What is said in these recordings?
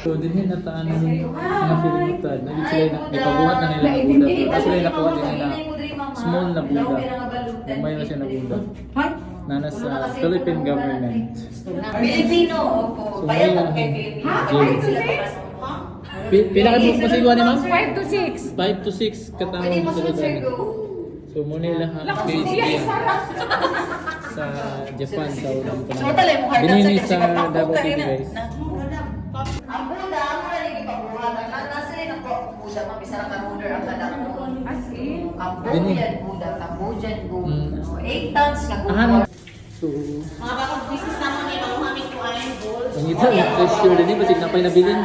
So, din nataan ng mga Filiputad. Naging sila ipabuhat na nila ng Buddha. Tapos sila nakuha din nila small na Buddha. Gamay na siya na Buddha. Na nasa Philippine government. Filipino, opo. So, Bayan ngayon, po kay Filipino. pila ka mo pasaywa ni ma'am? 5 to 6. 5 to 6 katawang Pwede mo sila sir dyan. go. So, muna lang ang page niya sa Japan. So, talay mo hard Binini sa Davao City guys. Ang Buddha, ang kaligi pabuhatan. Nasa rin ang Buddha, mabisa na ka-ruler ang kadang mo. As in? Cambodian Buddha, Cambodian Buddha. 8 tons ka Ano? Buddha. So, Mga bakang business naman yung mga maming ko ay gold. ang ito, treasure din basig na pa'y nabilin.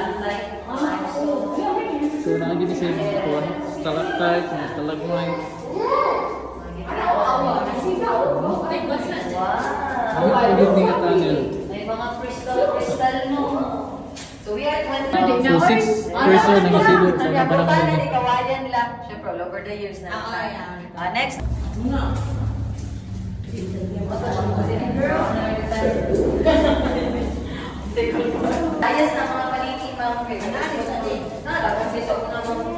So, nakagini siya yung mga kuwan. Stalactite, mga stalagmite. Ang ulit ni tunnel. May mga crystal no. So we are 20. So, 6 person ang isilot sa mga panahon Ano niya. ni kawayan lang. Siyempre, all over the years na. Next. Ayos na mga paniti, mga friends. Nalagos ito ko na mga